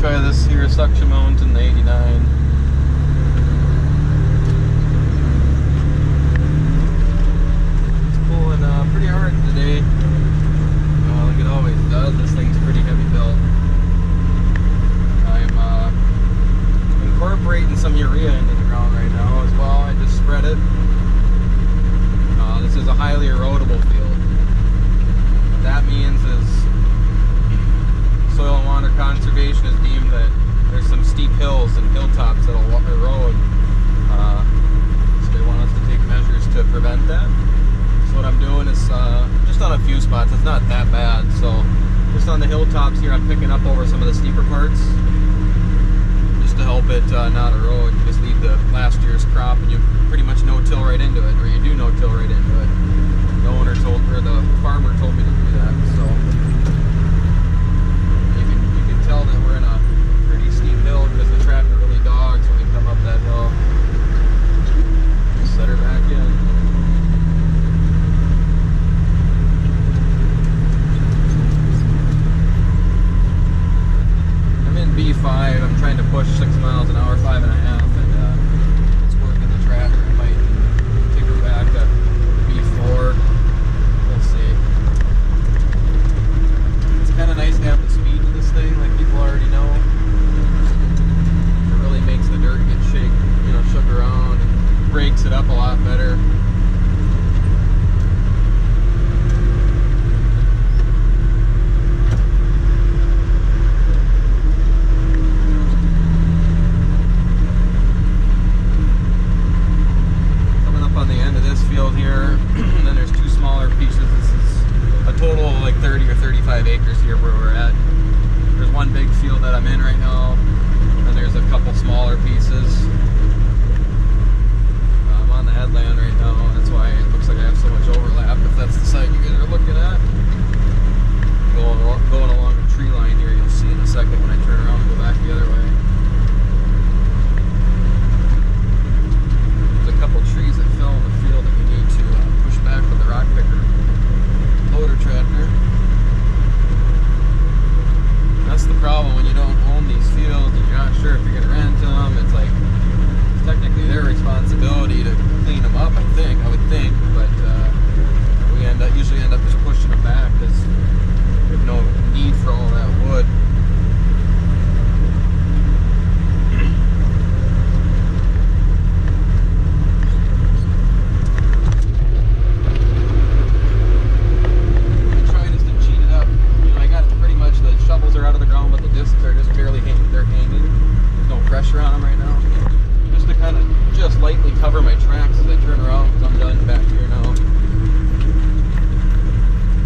try this here suction mount in the 89. It's pulling pretty hard today. Like it always does. This thing's pretty heavy built. I'm incorporating some urea into the ground right now as well. I just spread it. This is a highly erodible field. What that means is Soil and Water Conservation has deemed that there's some steep hills and hilltops that'll erode. So they want us to take measures to prevent that. So what I'm doing is just on a few spots. It's not that bad. So just on the hilltops here, I'm picking up over some of the steeper parts just to help it not erode. You just leave the last year's crop and you pretty much no-till right into it, or you do no-till right into it. The owner told, or the farmer told me to do that. So you can tell that we're in a pretty steep hill because the tractor really dogs when we come up that hill. Set her back in. I'm in B5. I'm trying to push 6 miles an hour, 5.5, and it's working the tractor. I might take her back to B4. We'll see. It's kind of nice to have the speed to this thing, like people already know. It really makes the dirt get shook around and breaks it up a lot better. Here, and then there's two smaller pieces. This is a total of like 30 or 35 acres here where we're at. There's one big field that I'm in right now, and there's a couple smaller pieces. I'm on the headland right now, and that's why it looks like I have so much overlap, if that's the side you guys are looking at. Going along the tree line here, you'll see in a second when I turn around and go back the other way. There's a couple trees that fell in the field that we need to push back with the rock picker loader tractor. That's the problem when you don't own these fields and you're not sure if you're going to rent them. It's like, it's technically their responsibility to clean them up, I would think, but we usually end up just pushing them back because there's no need for all that wood. Pressure on them right now, just to kind of lightly cover my tracks as I turn around because I'm done back here now.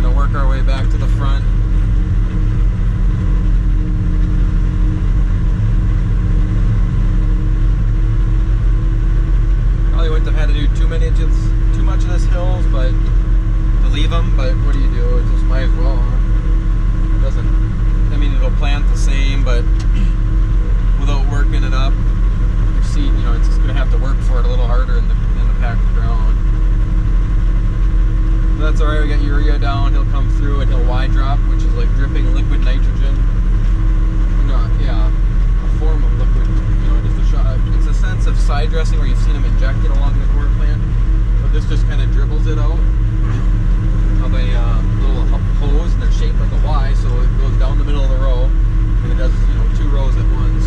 Gonna work our way back to the front. Probably wouldn't have had to do too much of this hills, but to leave them. But what do you do? It just might as well. Huh? It doesn't. I mean, it'll plant the same, but without working it up, your seed, it's just going to have to work for it a little harder in the packed ground. But that's alright, we got urea down, he'll come through and he'll Y-drop, which is like dripping liquid nitrogen. A form of liquid, just a shot. It's a sense of side dressing where you've seen them inject it along the core plant, but this just kind of dribbles it out of a little hose, and they're shaped like a Y, so it goes down the middle of the row, and it does, 2 rows at once.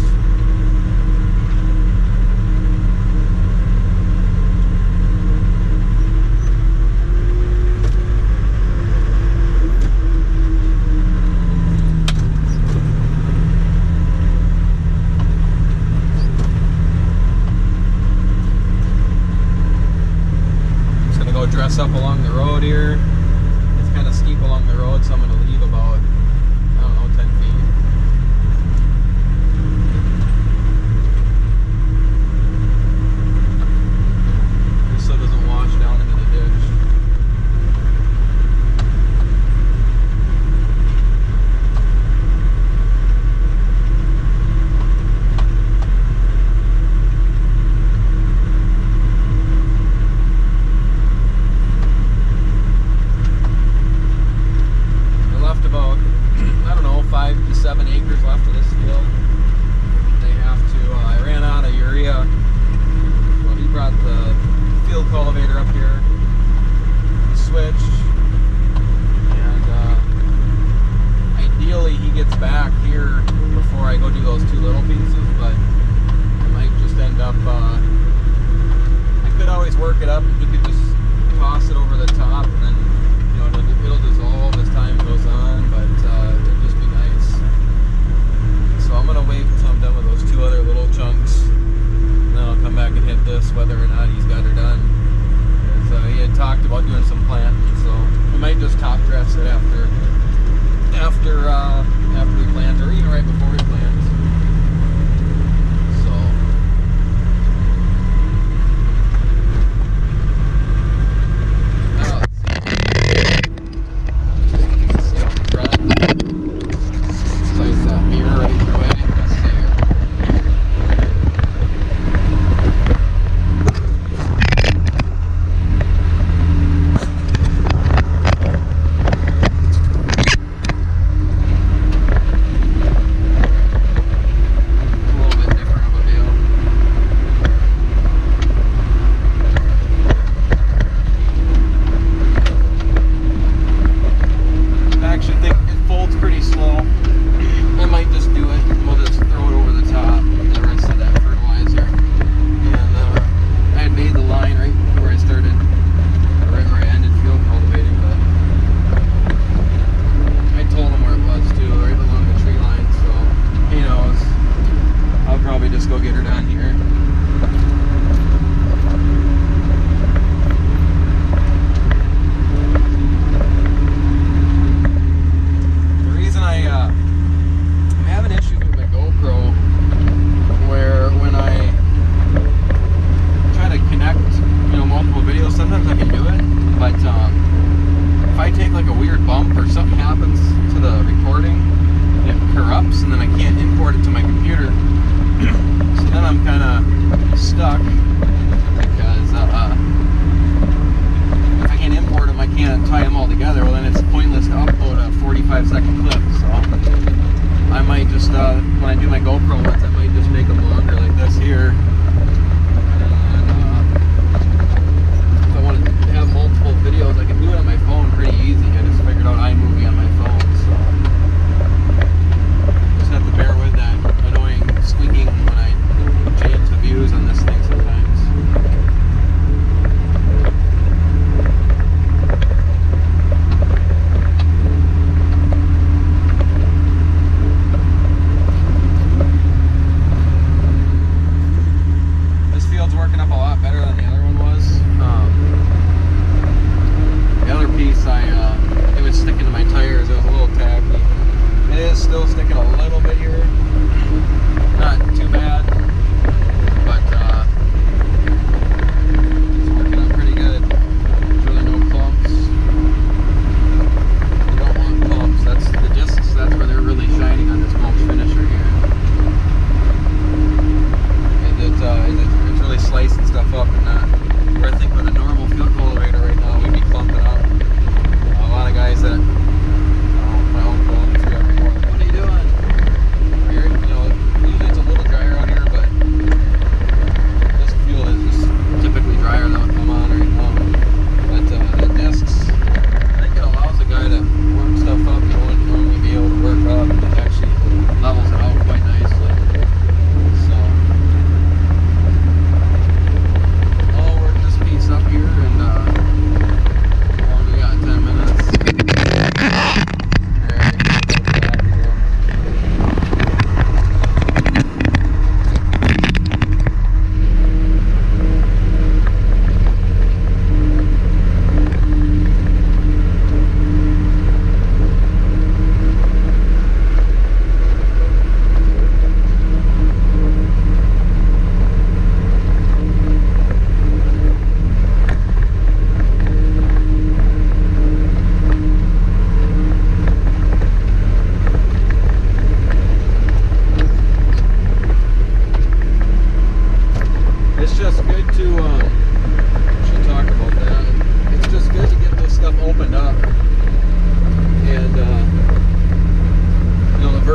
Dress up along the road here. It's kind of steep along the road, so I'm going to leave about, 10 feet. Just so it doesn't wash down into the ditch. about, 5 to 7 acres left of this field. back here before I go do those 2 little pieces, but I might just end up, I could always work it up. You could just toss it over the top, and then, you know, it'll dissolve as time goes on, but it'd just be nice. So I'm gonna wait until I'm done with those 2 other little chunks, and then I'll come back and hit this, whether or not he's got her done. Because he had talked about doing some planting, so we might just top dress it after we plant, or even right before we plant. So let's see up front. Place that mirror right your way. Let's see here.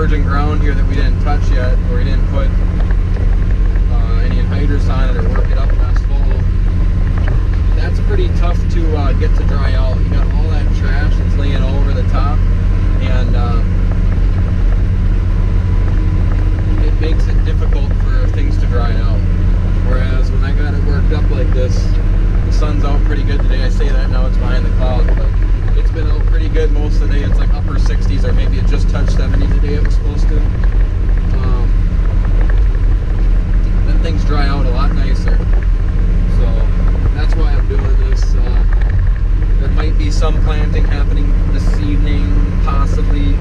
virgin ground here that we didn't touch yet, or we didn't put any anhydrous on it or work it up last fall. That's pretty tough to get to dry out. You got all that trash that's laying over the top, and just touched 70 today. It was supposed to. Then things dry out a lot nicer. So that's why I'm doing this. There might be some planting happening this evening, possibly.